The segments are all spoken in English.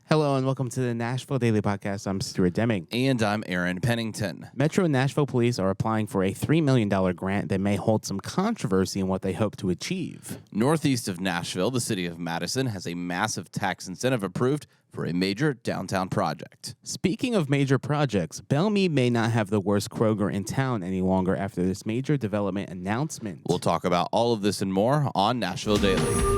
Hello and welcome to the Nashville Daily Podcast. I'm Stuart Deming. And I'm Aaron Pennington. Metro Nashville Police are applying for a $3 million grant that may hold some controversy in what they hope to achieve. Northeast of Nashville, the City of Madison has a massive tax incentive approved for a major downtown project. Speaking of major projects, Belle Meade may not have the worst Kroger in town any longer after this major development announcement. We'll talk about all of this and more on Nashville Daily.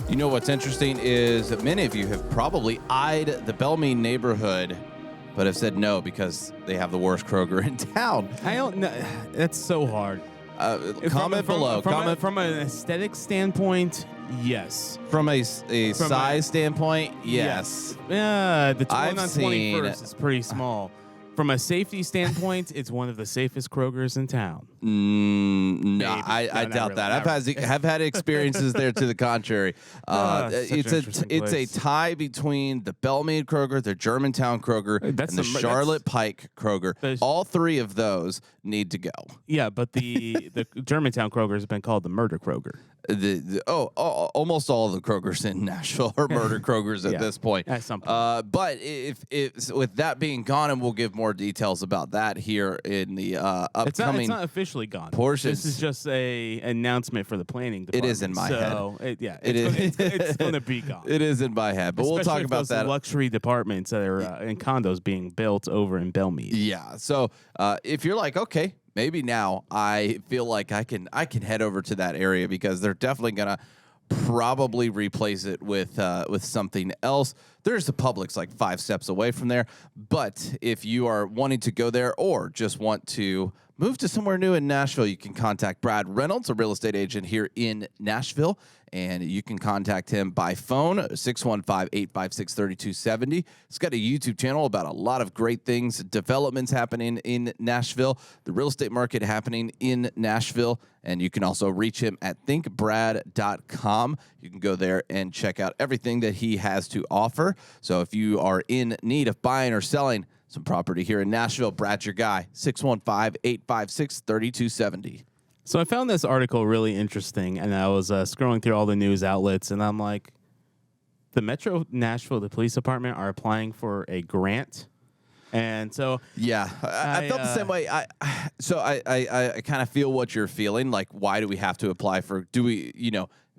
You know what's interesting is that many of you have probably eyed the Belle Meade neighborhood, but have said no because they have the worst Kroger in town. I don't know. That's so hard. Comment below. From an aesthetic standpoint, yes. From a size standpoint, yes. Yeah, the one I've on seen- 21st is pretty small. From a safety standpoint, it's one of the safest Krogers in town. No, I not doubt really, that. not I've had experiences there to the contrary. It's a tie between the Belle Meade Kroger, the Germantown Kroger, and the Charlotte Pike Kroger. All three of those need to go. Yeah, but the Germantown Kroger has been called the Murder Kroger. Almost all of the Krogers in Nashville are murder Krogers at this point. At some point. But if with that being gone, and we'll give more details about that here in the upcoming. It's not officially gone. Portions. This is just a announcement for the planning department. It is in my head. It's going to be gone. It is in my head, but Especially we'll talk if about those that. luxury departments that are in condos being built over in Belle Meade. Yeah. So if you're like, okay, maybe now I feel like I can head over to that area because they're definitely gonna probably replace it with something else. There's the Publix like 5 steps away from there. But if you are wanting to go there or just want to move to somewhere new in Nashville, you can contact Brad Reynolds, a real estate agent here in Nashville. And you can contact him by phone, 615-856-3270. He's got a YouTube channel about a lot of great things, developments happening in Nashville, the real estate market happening in Nashville. And you can also reach him at thinkbrad.com. You can go there and check out everything that he has to offer. So if you are in need of buying or selling some property here in Nashville, Brad's your guy, 615-856-3270. So I found this article really interesting, and I was scrolling through all the news outlets, and I'm like, the Metro Nashville, the police department, are applying for a grant. And so yeah, I felt the same way. I kind of feel what you're feeling. Like, why do we have to apply for? Do we,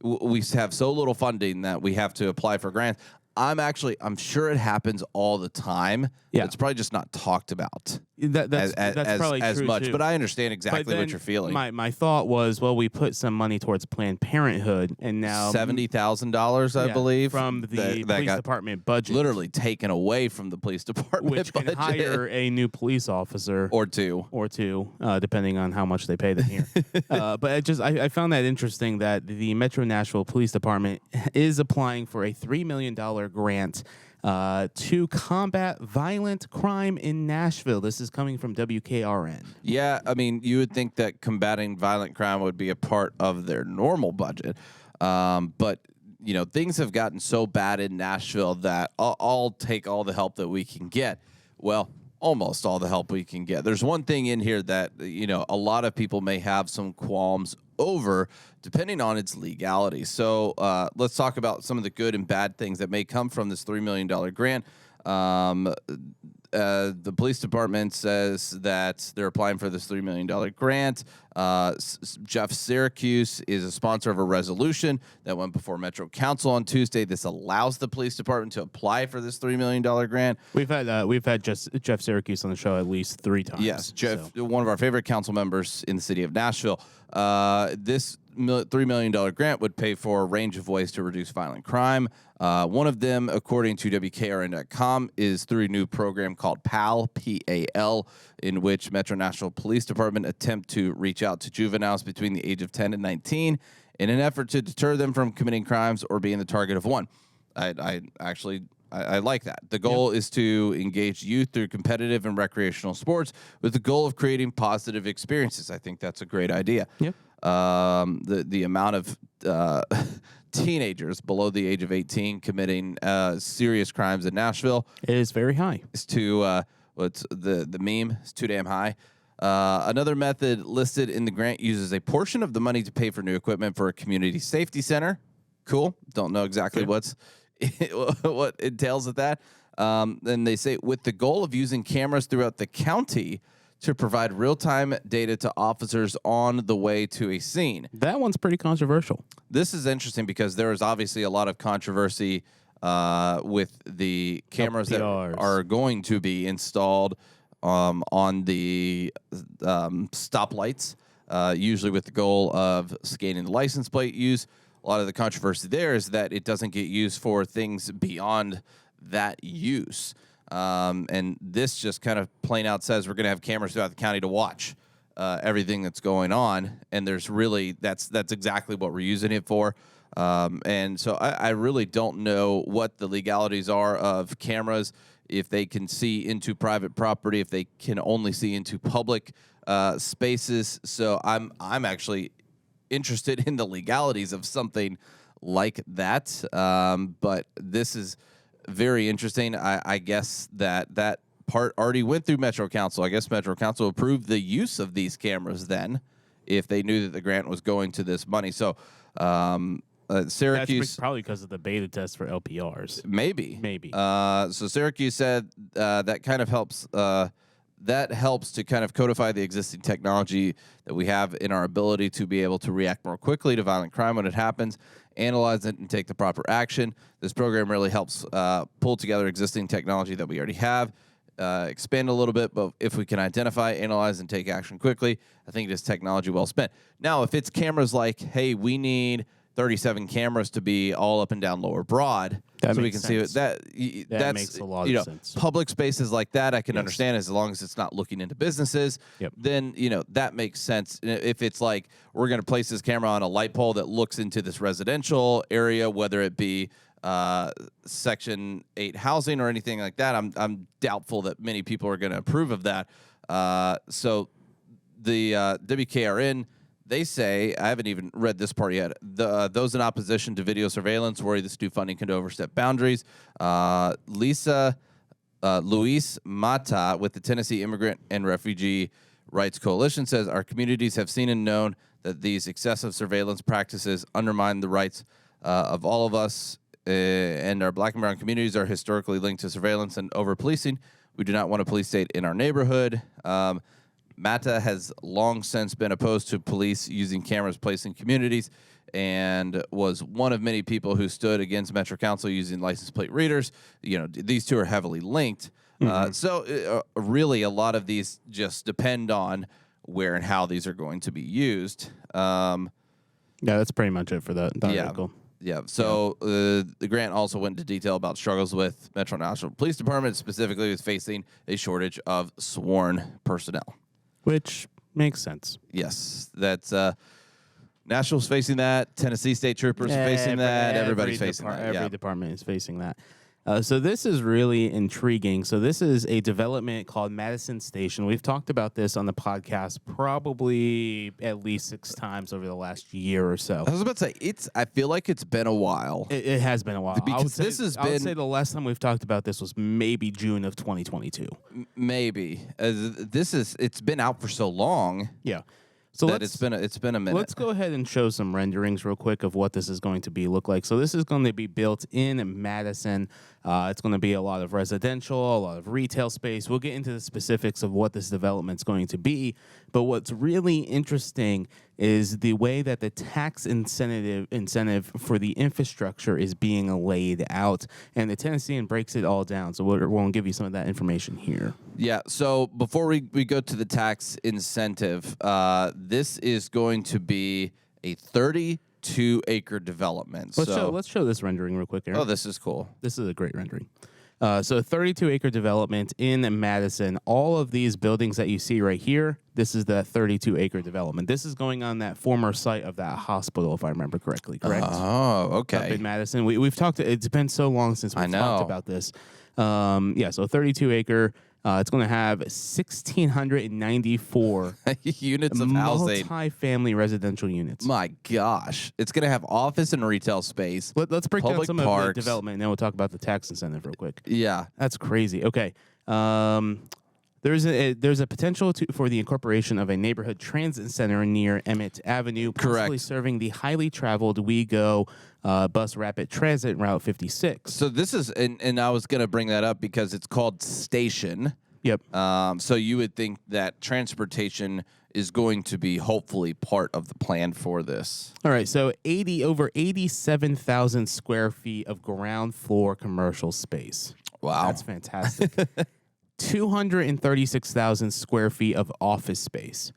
we have so little funding that we have to apply for grants. I'm sure it happens all the time. Yeah. It's probably just not talked about that's probably as true much. too. But I understand exactly what you're feeling. My thought was, well, we put some money towards Planned Parenthood, and now $70,000, I believe, from the police department budget, literally taken away from the police department, which budget. can hire a new police officer or two, depending on how much they pay them here. But I found that interesting that the Metro Nashville Police Department is applying for a $3 million grant to combat violent crime in Nashville. This is coming from WKRN. Yeah, I mean, you would think that combating violent crime would be a part of their normal budget. But, things have gotten so bad in Nashville that I'll take all the help that we can get. Well, almost all the help we can get. There's one thing in here that, a lot of people may have some qualms over, depending on its legality. So let's talk about some of the good and bad things that may come from this $3 million grant. The police department says that they're applying for this $3 million grant. Jeff Syracuse is a sponsor of a resolution that went before Metro Council on Tuesday. This allows the police department to apply for this $3 million grant. We've had Jeff Syracuse on the show at least 3 times. Yes, Jeff, one of our favorite council members in the city of Nashville. This $3 million grant would pay for a range of ways to reduce violent crime. One of them, according to WKRN.com, is through a new program called PAL, P-A-L, in which Metro Nashville Police Department attempt to reach out to juveniles between the age of 10 and 19 in an effort to deter them from committing crimes or being the target of one. I I like that. The goal is to engage youth through competitive and recreational sports with the goal of creating positive experiences. I think that's a great idea. Yep. The amount of teenagers below the age of 18 committing serious crimes in Nashville is very high. Is to what's the meme? It's too damn high. Another method listed in the grant uses a portion of the money to pay for new equipment for a community safety center. Cool. Don't know exactly what entails with that. Then they say with the goal of using cameras throughout the county to provide real-time data to officers on the way to a scene. That one's pretty controversial. This is interesting because there is obviously a lot of controversy with the cameras that are going to be installed on the stoplights, usually with the goal of scanning the license plate use. A lot of the controversy there is that it doesn't get used for things beyond that use. And this just kind of plain out says we're going to have cameras throughout the county to watch everything that's going on. And there's really, that's exactly what we're using it for. And so I really don't know what the legalities are of cameras, if they can see into private property, if they can only see into public spaces. So I'm actually interested in the legalities of something like that. But this is very interesting. I guess that part already went through Metro Council. I guess Metro Council approved the use of these cameras then, if they knew that the grant was going to this money. So Syracuse, that's probably because of the beta test for LPRs. Maybe. So Syracuse said that kind of helps. That helps to kind of codify the existing technology that we have in our ability to be able to react more quickly to violent crime when it happens, analyze it, and take the proper action. This program really helps pull together existing technology that we already have, expand a little bit, but if we can identify, analyze, and take action quickly, I think it is technology well spent. Now, if it's cameras like, hey, we need 37 cameras to be all up and down Lower Broad, so we can see it. That makes a lot of sense. Public spaces like that, I can understand as long as it's not looking into businesses. Yep. Then that makes sense. If it's like we're going to place this camera on a light pole that looks into this residential area, whether it be Section 8 housing or anything like that, I'm doubtful that many people are going to approve of that. So the WKRN. They say, I haven't even read this part yet, those in opposition to video surveillance worry this new funding could overstep boundaries. Luis Mata with the Tennessee Immigrant and Refugee Rights Coalition says, our communities have seen and known that these excessive surveillance practices undermine the rights of all of us, and our black and brown communities are historically linked to surveillance and over-policing. We do not want a police state in our neighborhood. Mata has long since been opposed to police using cameras placed in communities and was one of many people who stood against Metro Council using license plate readers. These two are heavily linked. So really a lot of these just depend on where and how these are going to be used. Yeah, that's pretty much it for that article. Yeah. So the grant also went into detail about struggles with Metro Nashville Police Department, specifically with facing a shortage of sworn personnel. Which makes sense. Yes, that's Nashville's facing that. Tennessee State Troopers are facing that. Everybody's facing that. Every department is facing that. So this is really intriguing. So this is a development called Madison Station. We've talked about this on the podcast probably at least 6 times over the last year or so. I was about to say, I feel like it's been a while. It has been a while. Because I would say the last time we've talked about this was maybe June of 2022. Maybe. It's been out for so long. Yeah. So it's been a minute. Let's go ahead and show some renderings real quick of what this is going to look like. So this is going to be built in Madison. It's going to be a lot of residential, a lot of retail space. We'll get into the specifics of what this development's going to be. But what's really interesting is the way that the tax incentive for the infrastructure is being laid out. And the Tennessean breaks it all down. So we'll give you some of that information here. Yeah, so before we go to the tax incentive, this is going to be a 32-acre development. Let's show this rendering real quick, Aaron. Oh, this is cool. This is a great rendering. So 32-acre development in Madison. All of these buildings that you see right here, this is the 32-acre development. This is going on that former site of that hospital, if I remember correctly, correct? Oh, okay. Up in Madison. We've talked, it's been so long since we've talked about this. So 32-acre. It's going to have 1,694 units of housing. Multi-family residential units. My gosh. It's going to have office and retail space. Let's break down some parks. of the development, and then we'll talk about the tax incentive real quick. Yeah. That's crazy. Okay. There's a potential for the incorporation of a neighborhood transit center near Emmett Avenue, possibly serving the highly traveled WeGo bus rapid transit route 56. So this is, and I was going to bring that up because it's called Station. Yep. So you would think that transportation is going to be hopefully part of the plan for this. All right. So over 87,000 square feet of ground floor commercial space. Wow. That's fantastic. 236,000 square feet of office space,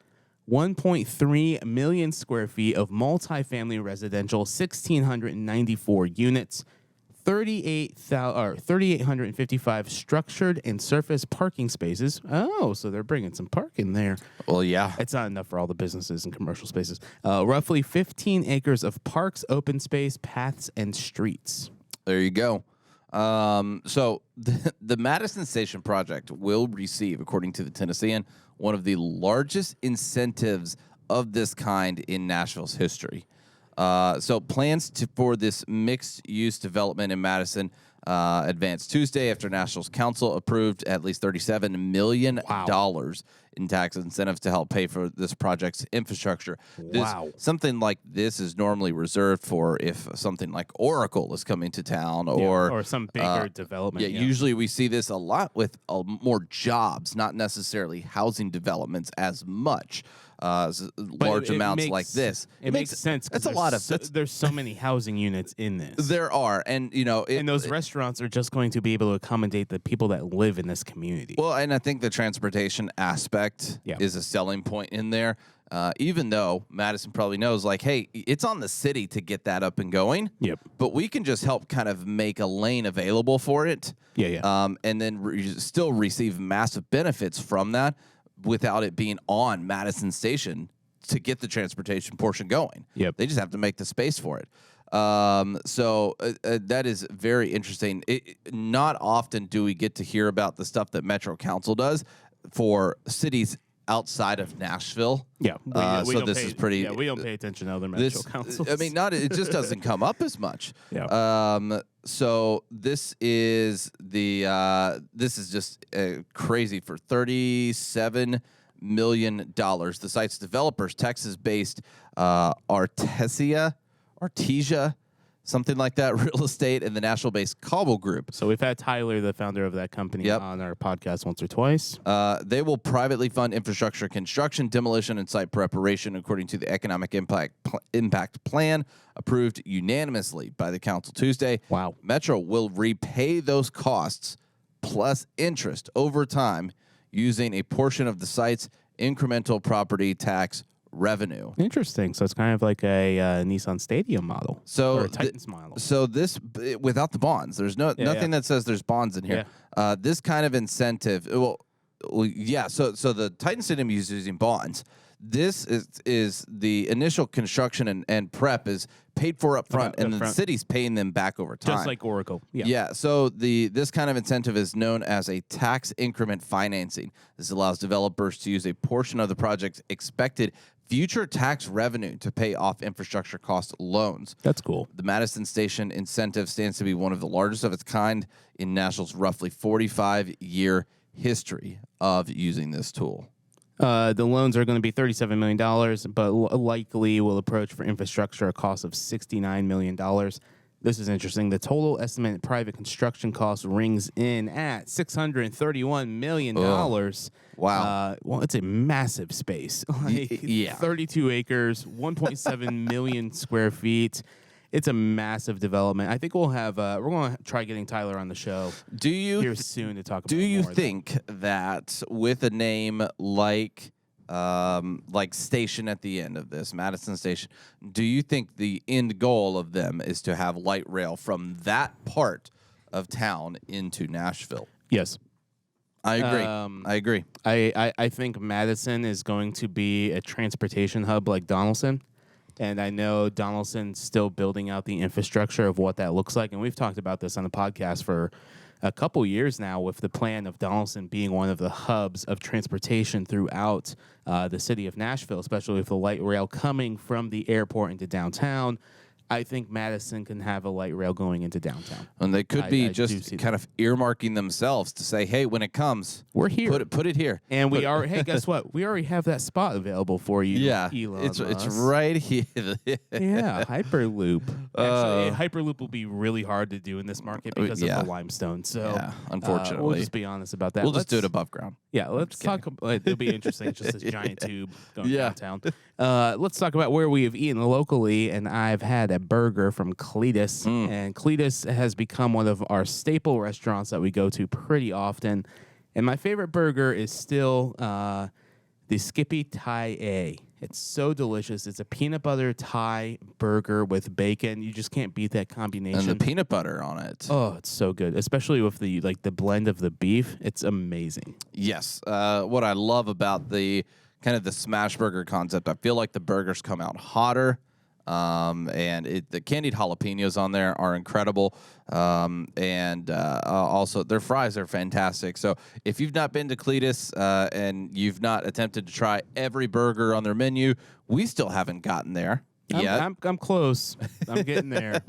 1.3 million square feet of multifamily residential, 1,694 units, 3,855 structured and surface parking spaces. Oh, so they're bringing some parking there. Well, yeah. It's not enough for all the businesses and commercial spaces. Roughly 15 acres of parks, open space, paths, and streets. There you go. So the Madison Station project will receive, according to the Tennessean, one of the largest incentives of this kind in Nashville's history. So plans for this mixed-use development in Madison advanced Tuesday after Nashville's council approved at least $37 million in tax incentives to help pay for this project's infrastructure. Something like this is normally reserved for if something like Oracle is coming to town or some bigger development. Yeah, usually we see this a lot with more jobs, not necessarily housing developments as much. Large amounts like this. It makes sense. That's a lot of. There's so many housing units in this. There are, and and those restaurants are just going to be able to accommodate the people that live in this community. Well, and I think the transportation aspect is a selling point in there. Even though Madison probably knows, like, hey, it's on the city to get that up and going. Yep. But we can just help kind of make a lane available for it. And then still receive massive benefits from that, without it being on Madison Station to get the transportation portion going. They just have to make the space for it. So that is very interesting. Not often do we get to hear about the stuff that Metro Council does for cities outside of Nashville. So this is pretty. Yeah, we don't pay attention to other Metro councils. I mean, it just doesn't come up as much. So this is just crazy for $37 million. The site's developers, Texas-based Artesia, something like that, real estate, and the Nashville-based Cobble Group. So we've had Tyler, the founder of that company, on our podcast once or twice. They will privately fund infrastructure construction, demolition, and site preparation according to the economic impact plan approved unanimously by the council Tuesday. Wow. Metro will repay those costs plus interest over time using a portion of the site's incremental property tax revenue. Interesting. So it's kind of like a Nissan Stadium model, or a Titans model. So this, without the bonds, there's nothing that says there's bonds in here. This kind of incentive, So the Titan Stadium is using bonds. This is the initial construction and prep is paid for up front, and the city's paying them back over time. Just like Oracle. So this kind of incentive is known as a tax increment financing. This allows developers to use a portion of the project's expected future tax revenue to pay off infrastructure cost loans. That's cool. The Madison Station incentive stands to be one of the largest of its kind in Nashville's roughly 45-year history of using this tool. The loans are going to be $37 million, but likely will approach for infrastructure a cost of $69 million. This is interesting. The total estimated private construction cost rings in at $631 million. Wow. Well, it's a massive space. 32 acres, 1.7 million square feet. It's a massive development. I think we'll have. We're going to try getting Tyler on the show. Here soon to talk about. Do you think that with a name like Station at the end of this, Madison Station, do you think the end goal of them is to have light rail from that part of town into Nashville. Yes. I agree. I think Madison is going to be a transportation hub like Donaldson. And I know Donaldson's still building out the infrastructure of what that looks like. And we've talked about this on the podcast for a couple years now, with the plan of Donaldson being one of the hubs of transportation throughout the city of Nashville, especially with the light rail coming from the airport into downtown. I think Madison can have a light rail going into downtown. And they could be just kind of earmarking themselves to say, hey, when it comes, we're here. Put it here. And we are, hey, guess what? We already have that spot available for you. Yeah, Elon it's Musk. right here. Yeah, Hyperloop. Actually, Hyperloop will be really hard to do in this market because of the limestone. So, unfortunately. We'll just be honest about that. We'll just do it above ground. Yeah, let's talk. It'll be interesting. Just this giant tube going downtown. Let's talk about where we have eaten locally, and I've had a burger from Cletus, and Cletus has become one of our staple restaurants that we go to pretty often. And my favorite burger is still the Skippy Thai A. It's so delicious. It's a peanut butter Thai burger with bacon. You just can't beat that combination. And the peanut butter on it. Oh, it's so good, especially with the blend of the beef. It's amazing. Yes. What I love about the kind of the smash burger concept, I feel like the burgers come out hotter. And the candied jalapenos on there are incredible. Also their fries are fantastic. So if you've not been to Cletus, and you've not attempted to try every burger on their menu, we still haven't gotten there. I'm close. I'm getting there.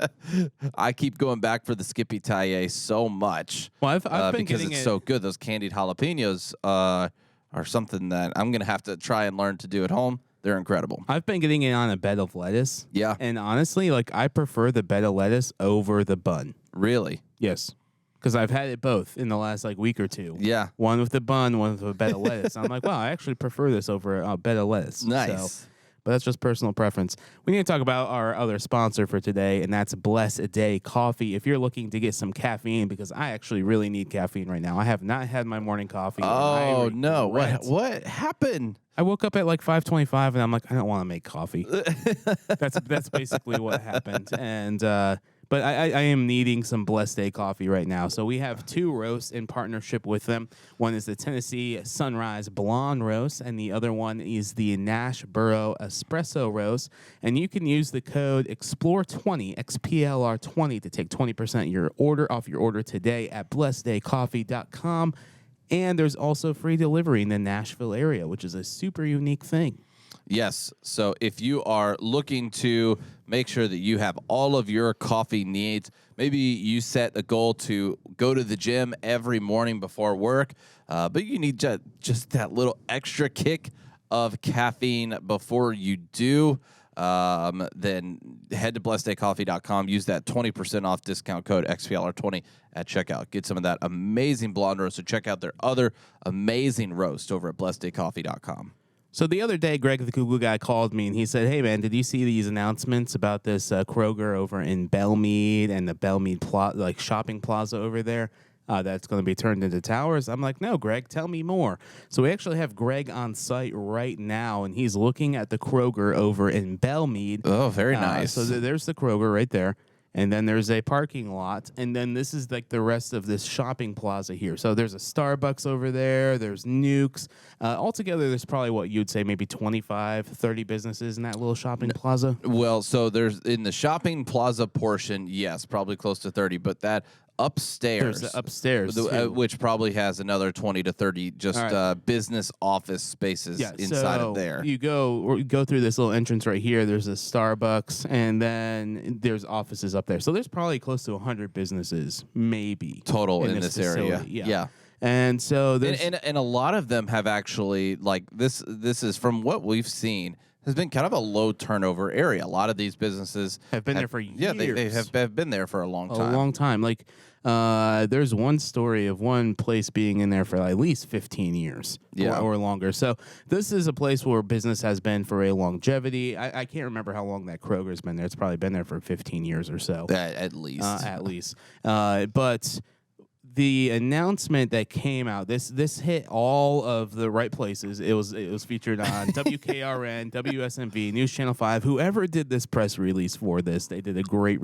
I keep going back for the Skippy Thai so much. Well, I've been because getting it's so good. Those candied jalapenos are something that I'm gonna have to try and learn to do at home. They're incredible. I've been getting it on a bed of lettuce. Yeah. And honestly, I prefer the bed of lettuce over the bun. Really? Yes. Because I've had it both in the last week or two. Yeah. One with the bun, one with a bed of lettuce. I'm like, wow, I actually prefer this over a bed of lettuce. Nice. So, but that's just personal preference. We need to talk about our other sponsor for today, and that's Bless a Day Coffee. If you're looking to get some caffeine, because I actually really need caffeine right now. I have not had my morning coffee. Oh, no. What happened? I woke up at 5:25, and I'm like, I don't want to make coffee. That's basically what happened. And but I am needing some Blessed Day coffee right now. So we have two roasts in partnership with them. One is the Tennessee Sunrise Blonde Roast, and the other one is the Nash Burrow Espresso Roast. And you can use the code EXPLORE20, XPLR20, to take 20% off your order today at blesseddaycoffee.com. And there's also free delivery in the Nashville area, which is a super unique thing. Yes. So if you are looking to make sure that you have all of your coffee needs, maybe you set a goal to go to the gym every morning before work, but you need just that little extra kick of caffeine before you do, then head to blesseddaycoffee.com. Use that 20% off discount code XPLR20 at checkout. Get some of that amazing blonde roast. So check out their other amazing roast over at blesseddaycoffee.com. So the other day, Greg, the Google guy, called me, and he said, hey, man, did you see these announcements about this Kroger over in Belle Meade and the Belle Meade shopping plaza over there that's going to be turned into towers? I'm like, no, Greg, tell me more. So we actually have Greg on site right now, and he's looking at the Kroger over in Belle Meade. Oh, very nice. So there's the Kroger right there. And then there's a parking lot, and then this is the rest of this shopping plaza here. So there's a Starbucks over there. There's Nukes. Altogether, there's probably what you'd say maybe 25, 30 businesses in that little shopping plaza. Well, so there's in the shopping plaza portion, yes, probably close to 30, but that upstairs. There's the upstairs, which probably has another 20 to 30 just business office spaces inside of there. You go through this little entrance right here. There's a Starbucks, and then there's offices up there. So there's probably close to 100 businesses, maybe. Total in this area. Yeah. And so there's... And a lot of them have actually, this is from what we've seen, has been kind of a low turnover area. A lot of these businesses have been there for years. Yeah, they have been there for a long time. A long time. There's one story of one place being in there for at least 15 years or longer. So this is a place where business has been for a longevity. I can't remember how long that Kroger's been there. It's probably been there for 15 years or so. At least. But the announcement that came out, this hit all of the right places. It was featured on WKRN, WSMV, News Channel 5. Whoever did this press release for this, they did a great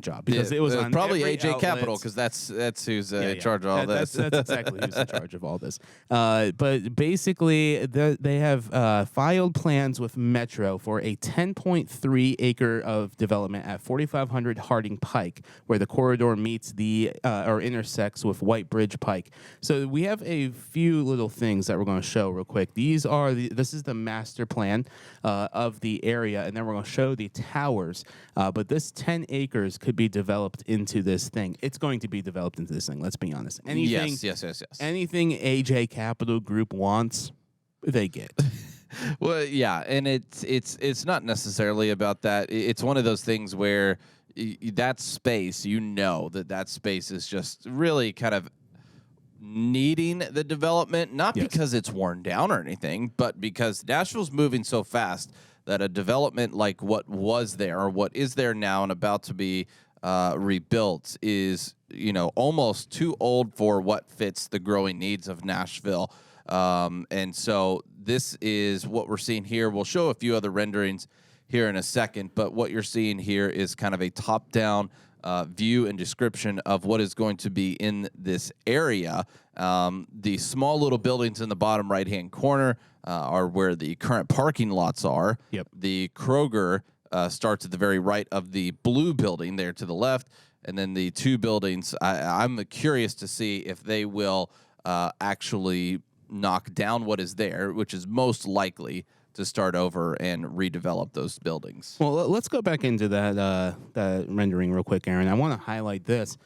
job because it was on probably every AJ Capital, outlet. because that's who's in charge of all this. That's exactly who's in charge of all this. But basically, they have filed plans with Metro for a 10.3 acre of development at 4500 Harding Pike, where the corridor meets or intersects with White Bridge Pike. So we have a few little things that we're going to show real quick. This is the master plan of the area, and then we're going to show the towers. But this 10 acres could be developed into this thing. It's going to be developed into this thing. Let's be honest. Anything, Yes. Anything AJ Capital Group wants, they get. Well, yeah, and it's not necessarily about that. It's one of those things where that space, that space is just really kind of needing the development, not because it's worn down or anything, but because Nashville's moving so fast that a development like what was there or what is there now and about to be rebuilt is, almost too old for what fits the growing needs of Nashville. And so this is what we're seeing here. We'll show a few other renderings here in a second, but what you're seeing here is kind of a top-down view and description of what is going to be in this area. The small little buildings in the bottom right-hand corner are where the current parking lots are. Yep. The Kroger starts at the very right of the blue building there to the left, and then the two buildings, I'm curious to see if they will actually knock down what is there, which is most likely to start over and redevelop those buildings. Well, let's go back into that rendering real quick, Aaron. I want to highlight this.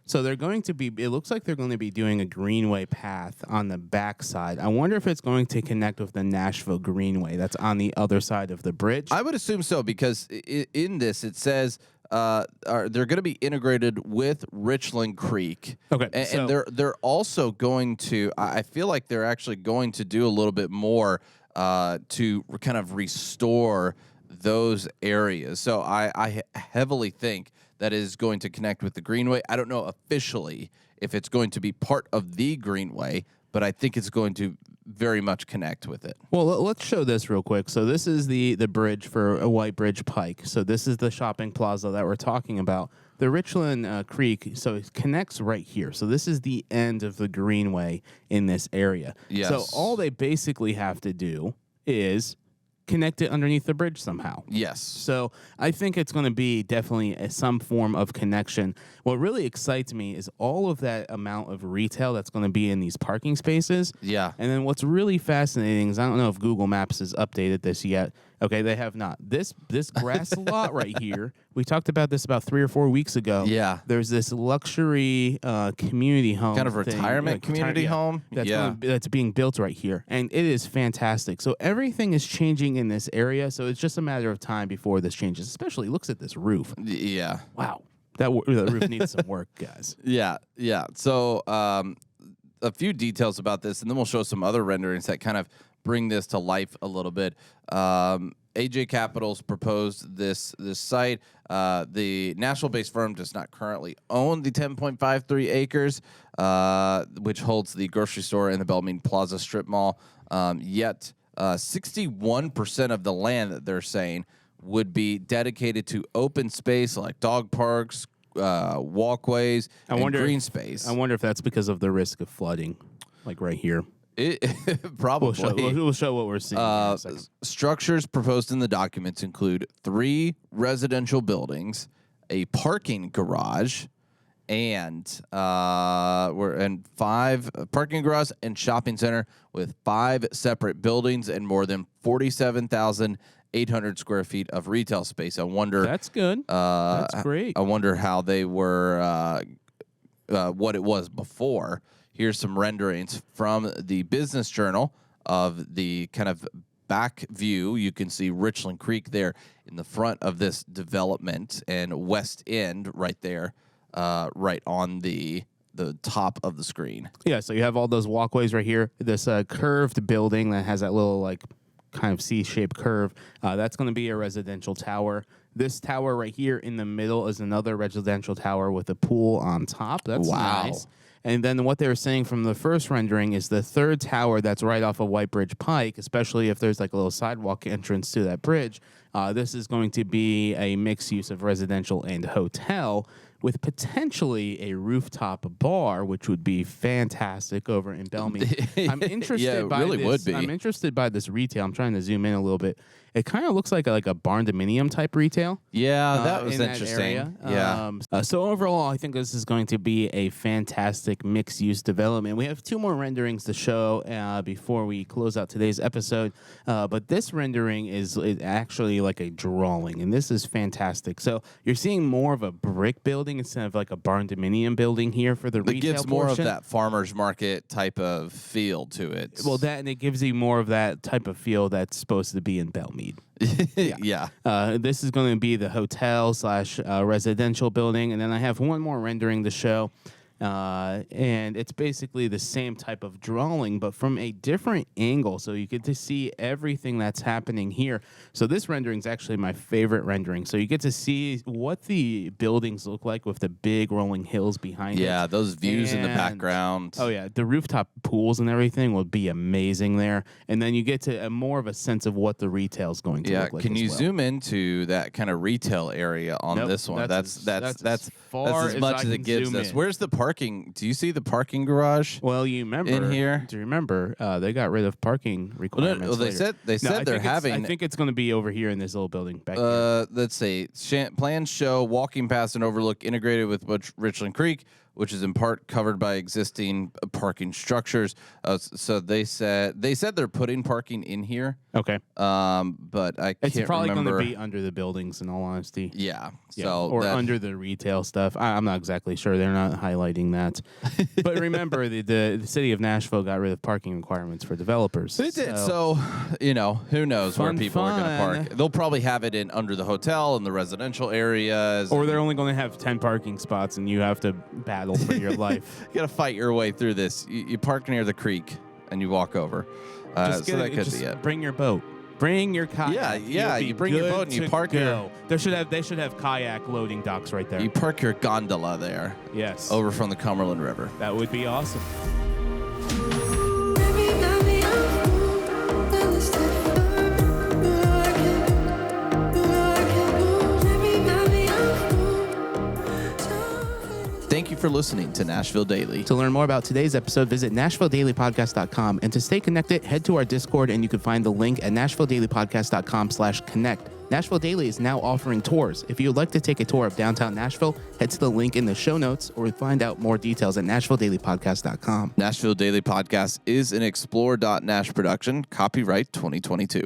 So they're going to be, it looks like they're going to be doing a greenway path on the backside. I wonder if it's going to connect with the Nashville Greenway that's on the other side of the bridge. I would assume so, because in this it says they're going to be integrated with Richland Creek. Okay, and they're also going to, I feel like they're actually going to do a little bit more to kind of restore those areas. So I heavily think that is going to connect with the Greenway. I don't know officially if it's going to be part of the Greenway, but I think it's going to very much connect with it. Well, let's show this real quick. So this is the bridge for a White Bridge Pike. So this is the shopping plaza that we're talking about. The Richland Creek, so it connects right here. So this is the end of the Greenway in this area. Yes. So all they basically have to do is connect it underneath the bridge somehow. Yes. So I think it's going to be definitely some form of connection. What really excites me is all of that amount of retail that's going to be in these parking spaces. Yeah. And then what's really fascinating is I don't know if Google Maps has updated this yet. Okay, they have not. This grass lot right here, we talked about this about 3 or 4 weeks ago. Yeah. There's this luxury community home. Kind of retirement community home? That's being built right here. And it is fantastic. So everything is changing in this area. So it's just a matter of time before this changes. Especially, looks at this roof. Yeah. Wow. That roof needs some work, guys. Yeah. So a few details about this, and then we'll show some other renderings that kind of bring this to life a little bit. AJ Capital's proposed this site. The Nashville-based firm does not currently own the 10.53 acres, which holds the grocery store and the Belle Meade Plaza strip mall. Yet 61% of the land that they're saying would be dedicated to open space like dog parks, walkways, and green space. I wonder if that's because of the risk of flooding, like right here. Probably. We'll show what we're seeing. In a second. Structures proposed in the documents include 3 residential buildings, a parking garage, and 5 parking garage and shopping center with 5 separate buildings and more than 47,800 square feet of retail space. I wonder. That's good. That's great. I wonder how they were, what it was before. Here's some renderings from the Business Journal of the kind of back view. You can see Richland Creek there in the front of this development, and West End right there, right on the top of the screen. Yeah, so you have all those walkways right here. This curved building that has that little like kind of C-shaped curve. That's going to be a residential tower. This tower right here in the middle is another residential tower with a pool on top. That's wow. Nice. And then what they were saying from the first rendering is the third tower that's right off of White Bridge Pike, especially if there's like a little sidewalk entrance to that bridge, this is going to be a mixed use of residential and hotel with potentially a rooftop bar, which would be fantastic over in Belle Meade. I'm interested Yeah, it by really this. would be. I'm interested by this retail. I'm trying to zoom in a little bit. It kind of looks like a barn dominium type retail. Yeah, that was in that interesting. area. Yeah. So overall, I think this is going to be a fantastic mixed-use development. We have 2 more renderings to show before we close out today's episode. But this rendering is actually like a drawing, and this is fantastic. So you're seeing more of a brick building instead of like a barn dominium building here for the It retail gives more portion. of that farmer's market type of feel to it. Well, that and it gives you more of that type of feel that's supposed to be in Belle Meade. Yeah. This is going to be the hotel / residential building. And then I have one more rendering to show. And it's basically the same type of drawing, but from a different angle. So you get to see everything that's happening here. So this rendering is actually my favorite rendering. So you get to see what the buildings look like with the big rolling hills behind it. Yeah, those views in the background. Oh, yeah. The rooftop pools and everything will be amazing there. And then you get to more of a sense of what the retail is going to look like. Can you as well. zoom into that kind of retail area on Nope, this one? That's as far as as much I as it can gives zoom us. in. Where's the parking? Do you see the parking garage? Well, you remember in here? Do you remember they got rid of parking requirements? Well, they later. said they're having. I think it's going to be over here in this little building back here. Let's see. Plans show walking past an overlook integrated with Richland Creek, which is in part covered by existing parking structures. So they said they're putting parking in here. Okay, but I can't it's probably going remember. to be under the buildings. In all honesty, Yeah. Yeah, So or under the retail stuff. I'm not exactly sure. They're not highlighting that. But remember, the city of Nashville got rid of parking requirements for developers. They did. So, who knows where people are going to park? They'll probably have it in under the hotel and the residential areas. Or they're only going to have 10 parking spots, and you have to battle for your life. You got to fight your way through this. You park near the creek and you walk over. So that could be it. Bring your boat. Bring your kayak. Yeah. You bring your boat and you park your. They should have kayak loading docks right there. You park your gondola there. Yes. Over from the Cumberland River. That would be awesome. Thank you for listening to Nashville Daily. To learn more about today's episode, visit NashvilleDailyPodcast.com. And to stay connected, head to our Discord, and you can find the link at NashvilleDailyPodcast.com/connect. Nashville Daily is now offering tours. If you would like to take a tour of downtown Nashville, head to the link in the show notes or find out more details at NashvilleDailyPodcast.com. Nashville Daily Podcast is an Explore.Nash production, copyright 2022.